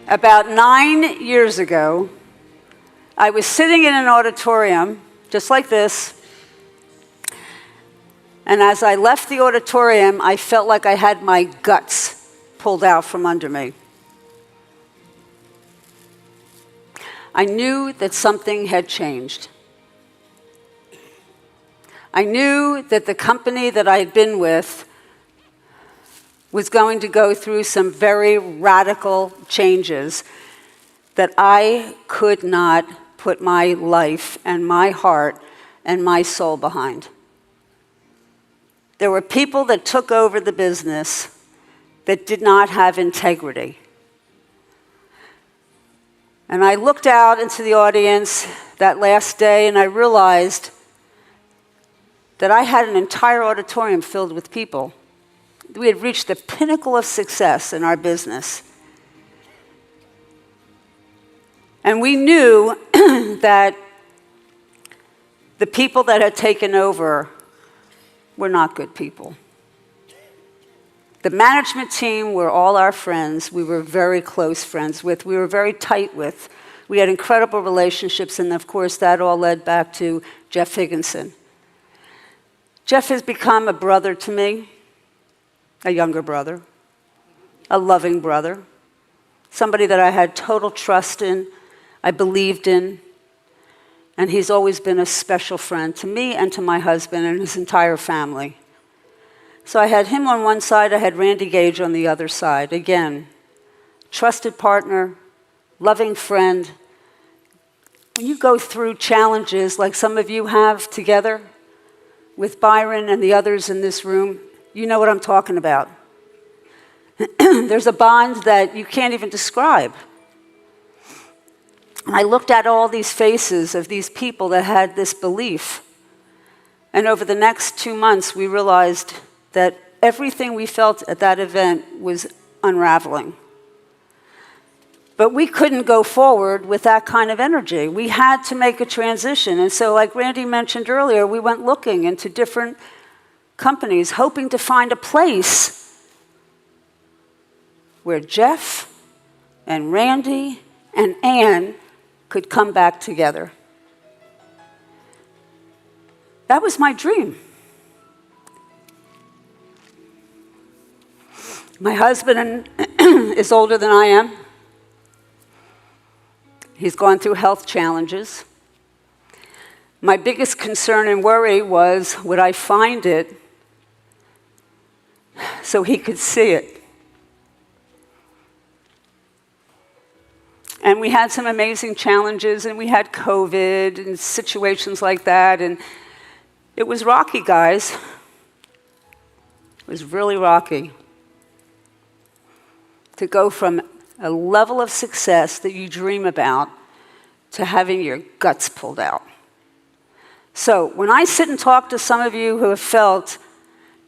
About 9 years ago, I was sitting in an auditorium, just like this, and as I left the auditorium, I felt like I had my guts pulled out from under me. I knew that something had changed. I knew that the company that I had been with was going to go through some very radical changes that I could not put my life and my heart and my soul behind. There were people that took over the business that did not have integrity. And I looked out into the audience that last day and I realized that I had an entire auditorium filled with people. We had reached the pinnacle of success in our business. And we knew that the people that had taken over were not good people. The management team were all our friends. We were very close friends with. We were very tight with. We had incredible relationships, and of course, that all led back to Jeff Higginson. Jeff has become a brother to me, a younger brother, a loving brother, somebody that I had total trust in, I believed in, and he's always been a special friend to me and to my husband and his entire family. So I had him on one side, I had Randy Gage on the other side. Again, trusted partner, loving friend. When you go through challenges like some of you have together with Byron and the others in this room, you know what I'm talking about. There's a bond that you can't even describe. I looked at all these faces of these people that had this belief. And over the next 2 months, we realized that everything we felt at that event was unraveling. But we couldn't go forward with that kind of energy. We had to make a transition. And so, like Randy mentioned earlier, we went looking into different companies, hoping to find a place where Jeff and Randy and Ann could come back together. That was my dream. My husband is older than I am. He's gone through health challenges. My biggest concern and worry was, would I find it so he could see it? And we had some amazing challenges, and we had COVID and situations like that, and it was rocky, guys. It was really rocky to go from a level of success that you dream about to having your guts pulled out. So when I sit and talk to some of you who have felt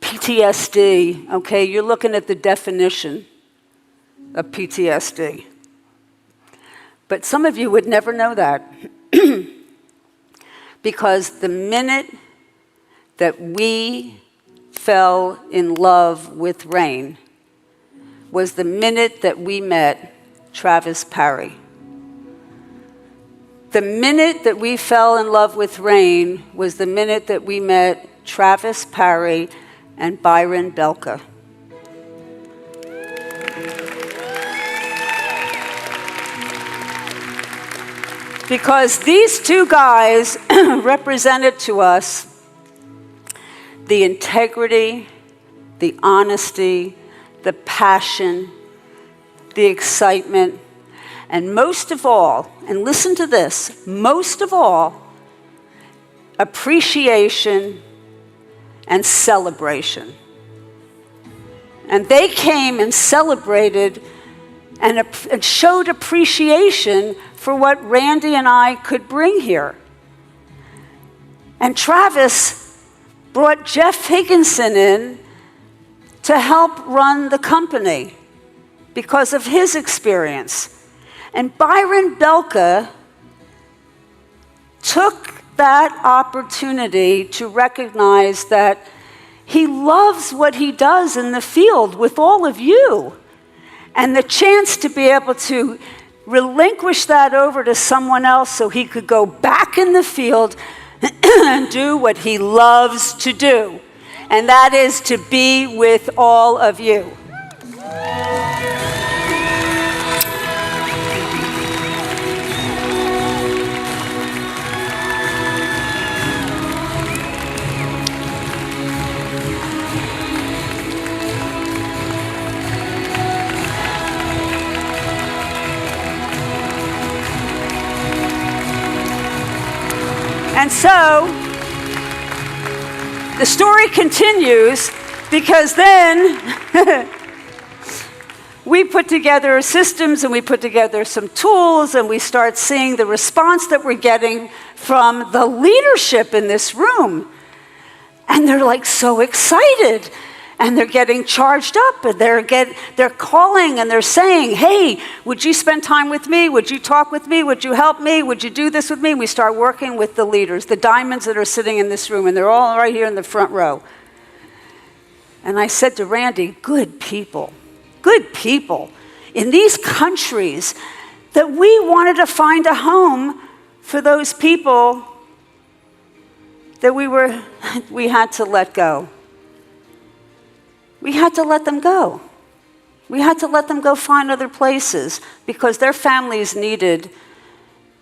PTSD, okay, you're looking at the definition of PTSD. But some of you would never know that because the minute that we fell in love with rain was the minute that we met Travis Parry. The minute that we fell in love with rain was the minute that we met Travis Parry and Byron Belka. Because these two guys represented to us the integrity, the honesty, the passion, the excitement, and most of all, and listen to this, most of all, appreciation and celebration. And they came and celebrated and showed appreciation for what Randy and I could bring here. And Travis brought Jeff Higginson in to help run the company because of his experience. And Byron Belka took that opportunity to recognize that he loves what he does in the field with all of you. and the chance to be able to relinquish that over to someone else so he could go back in the field and do what he loves to do, and that is to be with all of you. And so, the story continues, because then we put together systems and we put together some tools, and we start seeing the response that we're getting from the leadership in this room. And they're like so excited. And they're getting charged up, and they're calling and they're saying, hey, would you spend time with me? Would you talk with me? Would you help me? Would you do this with me? And we start working with the leaders, the diamonds that are sitting in this room, and they're all right here in the front row. And I said to Randy, good people in these countries that we wanted to find a home for those people that we had to let go. We had to let them go. We had to let them go find other places because their families needed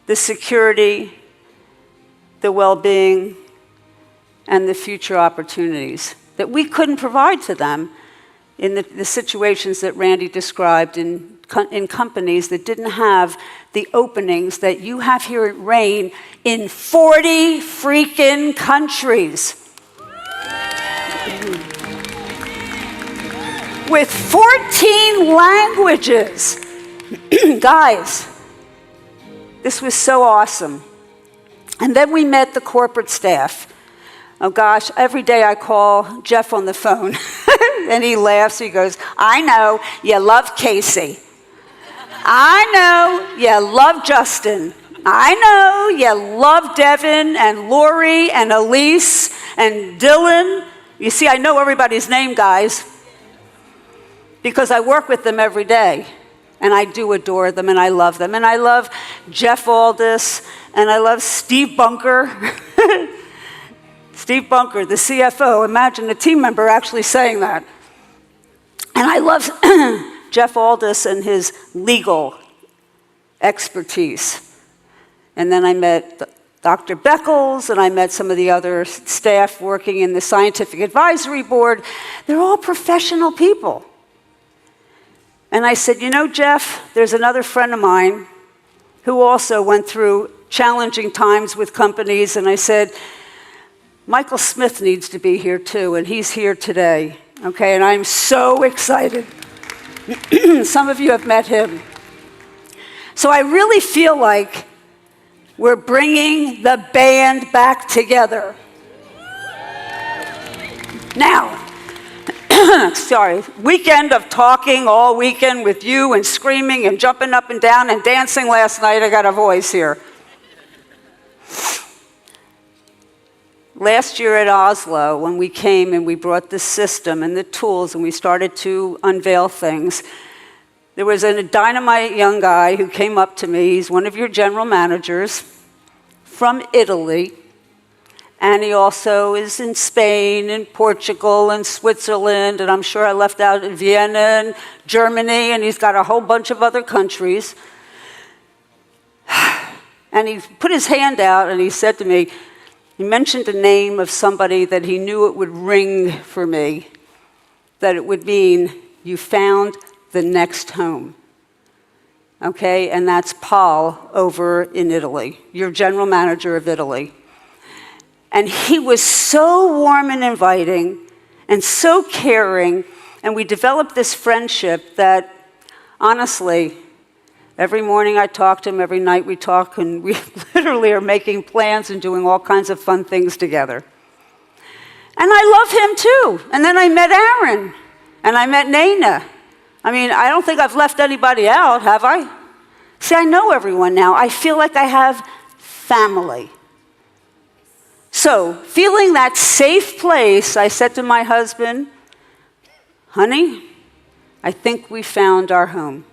the security, the well-being, and the future opportunities that we couldn't provide to them in the situations that Randy described in companies that didn't have the openings that you have here at Rain in 40 freaking countries. With 14 languages. Guys, this was so awesome. And then we met the corporate staff. Oh gosh, every day I call Jeff on the phone and he laughs. He goes, I know you love Casey. I know you love Justin. I know you love Devin and Lori and Elise and Dylan. You see, I know everybody's name, guys, because I work with them every day, and I do adore them, and I love them. And I love Jeff Aldis, and I love Steve Bunker. Steve Bunker, the CFO. Imagine a team member actually saying that. And I love Jeff Aldis and his legal expertise. And then I met Dr. Beckles, and I met some of the other staff working in the Scientific Advisory Board. They're all professional people. And I said, you know, Jeff, there's another friend of mine who also went through challenging times with companies. And I said, Michael Smith needs to be here too, and he's here today. Okay, and I'm so excited. Some of you have met him. So I really feel like we're bringing the band back together. Now, sorry, weekend of talking all weekend with you and screaming and jumping up and down and dancing last night. I got a voice here. Last year at Oslo, when we came and we brought the system and the tools and we started to unveil things, there was a dynamite young guy who came up to me. He's one of your general managers from Italy. And he also is in Spain and Portugal and Switzerland, and I'm sure I left out Vienna and Germany, and he's got a whole bunch of other countries. And he put his hand out and he said to me, he mentioned the name of somebody that he knew it would ring for me, that it would mean you found the next home. Okay, and that's Paul over in Italy, your general manager of Italy. And he was so warm and inviting and so caring, and we developed this friendship that, honestly, every morning I talk to him, every night we talk, and we literally are making plans and doing all kinds of fun things together. And I love him too. And then I met Aaron, and I met Nana. I mean, I don't think I've left anybody out, have I? See, I know everyone now. I feel like I have family. So, feeling that safe place, I said to my husband, honey, I think we found our home.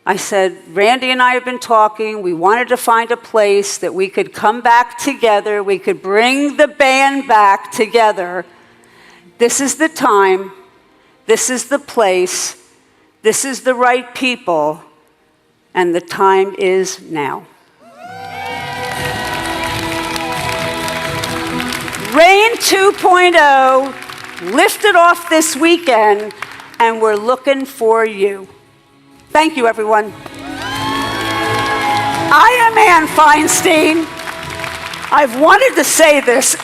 I said, Randy and I have been talking. We wanted to find a place that we could come back together. We could bring the band back together. This is the time. This is the place. This is the right people. And the time is now. Rain 2.0 lifted off this weekend, and we're looking for you. Thank you, everyone. I am Ann Feinstein. I've wanted to say this.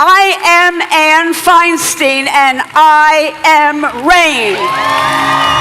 I am Ann Feinstein, and I am Rain.